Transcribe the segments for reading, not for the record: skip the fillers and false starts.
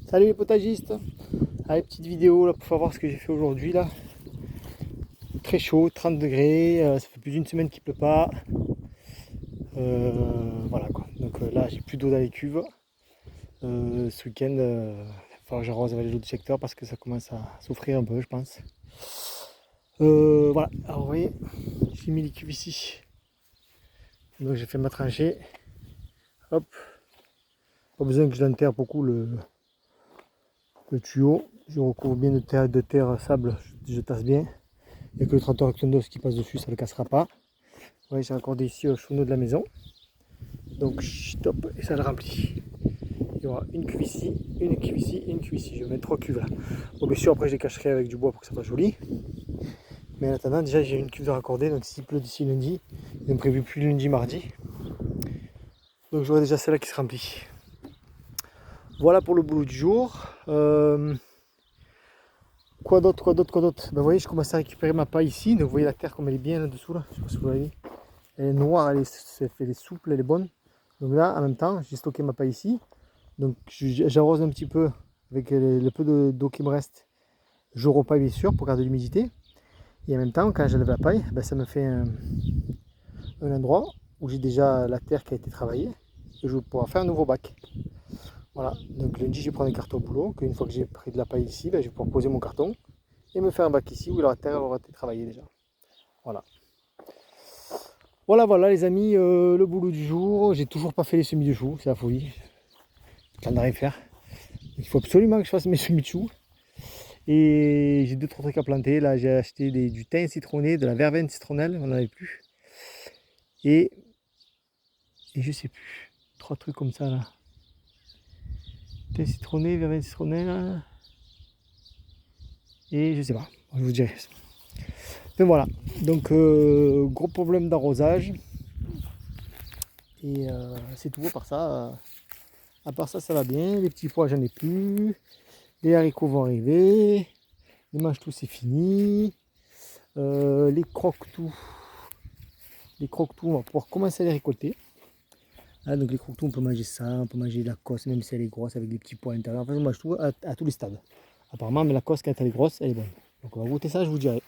Salut les potagistes. Allez, petite vidéo là, pour faire voir ce que j'ai fait aujourd'hui là. Très chaud, 30 degrés, ça fait plus d'une semaine qu'il pleut pas. Voilà quoi. Donc là j'ai plus d'eau dans les cuves. Ce week-end, il va falloir que j'arrose avec les eaux du secteur parce que ça commence à souffrir un peu je pense. Voilà, alors vous voyez, j'ai mis les cuves ici. Donc j'ai fait ma tranchée. Hop. Pas besoin que je l'enterre beaucoup le tuyau. Je recouvre bien de terre sable, je tasse bien. Il n'y a que le tracteur Xondos qui passe dessus, ça ne le cassera pas. Vous voyez, j'ai raccordé ici au chauneau de la maison. Donc stop, et ça le remplit. Il y aura une cuve ici, une cuve ici et une cuve ici. Je vais mettre 3 cuves là. Bon, bien sûr, après je les cacherai avec du bois pour que ça soit joli. Mais en attendant, déjà j'ai une cuve de raccordée, donc s'il pleut d'ici lundi, il n'est prévu plus lundi, mardi. Donc j'aurai déjà celle-là qui se remplit. Voilà pour le boulot du jour. Quoi d'autre, Ben, vous voyez, je commence à récupérer ma paille ici. Donc vous voyez la terre comme elle est bien là-dessous là. Je sais pas si vous voyez. Elle est noire, elle est souple, elle est bonne. Donc là, en même temps, j'ai stocké ma paille ici. Donc j'arrose un petit peu avec le peu d'eau qui me reste. Je repaille bien sûr pour garder l'humidité. Et en même temps, quand j'enlève la paille, ben, ça me fait un endroit où j'ai déjà la terre qui a été travaillée. Et je vais pouvoir faire un nouveau bac. Voilà, donc lundi je vais prendre un carton au boulot, qu'une fois que j'ai pris de la paille ici, ben, je vais pouvoir poser mon carton et me faire un bac ici où la terre aura été travaillée déjà. Voilà. Voilà les amis, le boulot du jour. J'ai toujours pas fait les semis de choux, c'est la folie. J'en ai rien à faire. Il faut absolument que je fasse mes semis de choux. Et j'ai 2-3 trucs à planter. Là j'ai acheté du thym citronné, de la verveine citronnelle, on n'en avait plus. Et je sais plus, 3 trucs comme ça là. Thym citronné, verveine citronnelle. Et je sais pas, je vous dirai. Mais voilà, donc gros problème d'arrosage. Et c'est tout, à part ça, ça va bien. Les petits pois, j'en ai plus. Les haricots vont arriver. Les mange-tout, c'est fini. Les croque-tout. On va pouvoir commencer à les récolter. Ah, donc les croque-tout, on peut manger ça, on peut manger la cosse, même si elle est grosse, avec des petits pois à l'intérieur. Enfin, on mange tout à tous les stades. Apparemment, mais la cosse, quand elle est grosse, elle est bonne. Donc on va goûter ça, je vous dirai.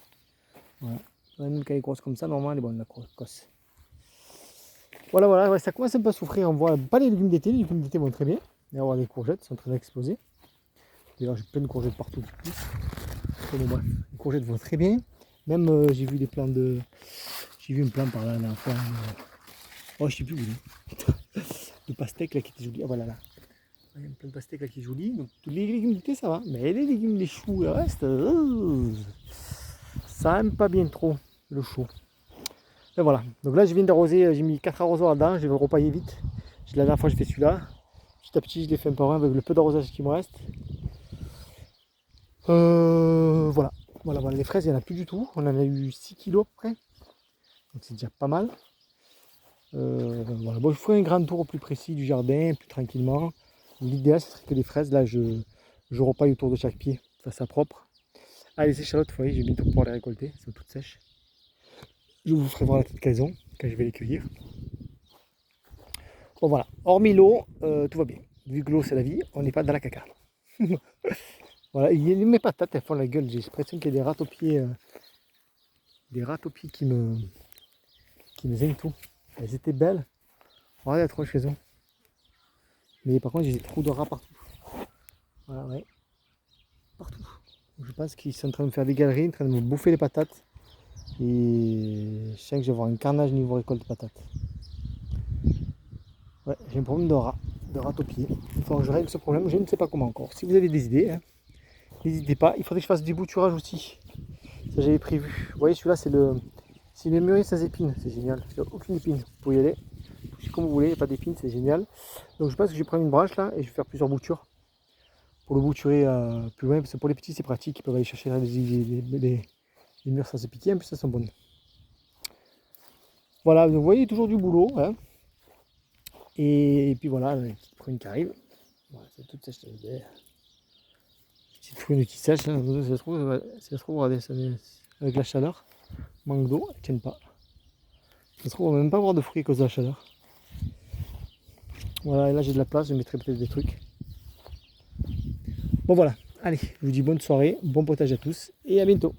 Voilà. Même quand elle est grosse comme ça, normalement, elle est bonne, la cosse. Voilà, ouais, ça commence un peu à souffrir. On voit pas les légumes d'été vont très bien. Et on voit les courgettes, sont en train d'exploser. D'ailleurs, j'ai plein de courgettes partout qui poussent. Bon, bref, les courgettes vont très bien. Même j'ai vu des plants de. J'ai vu un plant par là, la fois. Oh, je sais plus où il est. De pastèque là qui était joli. Ah voilà là. Il y a plein de pastèques là qui est joli. Donc tous les légumes d'été ça va. Mais les légumes, les choux, le reste, ça aime pas bien trop le chou. Et voilà, donc là je viens d'arroser, j'ai mis 4 arrosoirs là-dedans, je vais le repailler vite. La dernière fois j'ai fait celui-là, petit à petit je l'ai fait un par un avec le peu d'arrosage qui me reste. Voilà, les fraises il n'y en a plus du tout, on en a eu 6 kilos à peu près, donc c'est déjà pas mal. Voilà. Bon, je ferai un grand tour plus précis du jardin, plus tranquillement. L'idéal ce serait que les fraises, là je repaille autour de chaque pied, ça soit propre. Ah, les échalotes, vous voyez, je vais bientôt pouvoir les récolter, elles sont toutes sèches. Je vous ferai voir la petite caison quand je vais les cueillir. Bon voilà, hormis l'eau, tout va bien. Vu que l'eau c'est la vie, on n'est pas dans la caca. Voilà, mes patates elles font la gueule, j'ai l'impression qu'il y a des rats aux pieds. Qui me zaignent tout. Elles étaient belles. Regardez la trop chez eux. Mais par contre j'ai des trous de rats partout. Voilà, ouais. Partout. Donc, je pense qu'ils sont en train de me faire des galeries, en train de me bouffer les patates. Et je sens que je vais avoir un carnage niveau récolte de patates. Ouais, j'ai un problème de rats aux pieds. Il faut que je règle ce problème, je ne sais pas comment encore. Si vous avez des idées, hein, n'hésitez pas. Il faudrait que je fasse du bouturage aussi. Ça j'avais prévu. Vous voyez celui-là c'est le mûrier sans épines, c'est génial. Il n'y a aucune épine. Vous pouvez y aller. Touchez comme vous voulez, il n'y a pas d'épines, c'est génial. Donc je pense que je vais prendre une branche là et je vais faire plusieurs boutures. Pour le bouturer plus loin, parce que pour les petits c'est pratique, ils peuvent aller chercher les murs sans se piquer, en plus ça sent bonnes. Voilà, donc vous voyez toujours du boulot. Hein. Et puis voilà, une petite prune qui arrive. Voilà, c'est toute sèche. Petite prune qui sèche, hein. Ça se trouve, regardez, avec la chaleur, manque d'eau, elles ne tiennent pas. Ça se trouve, on va même pas avoir de fruits à cause de la chaleur. Voilà, et là j'ai de la place, je mettrai peut-être des trucs. Bon voilà, allez, je vous dis bonne soirée, bon potage à tous et à bientôt.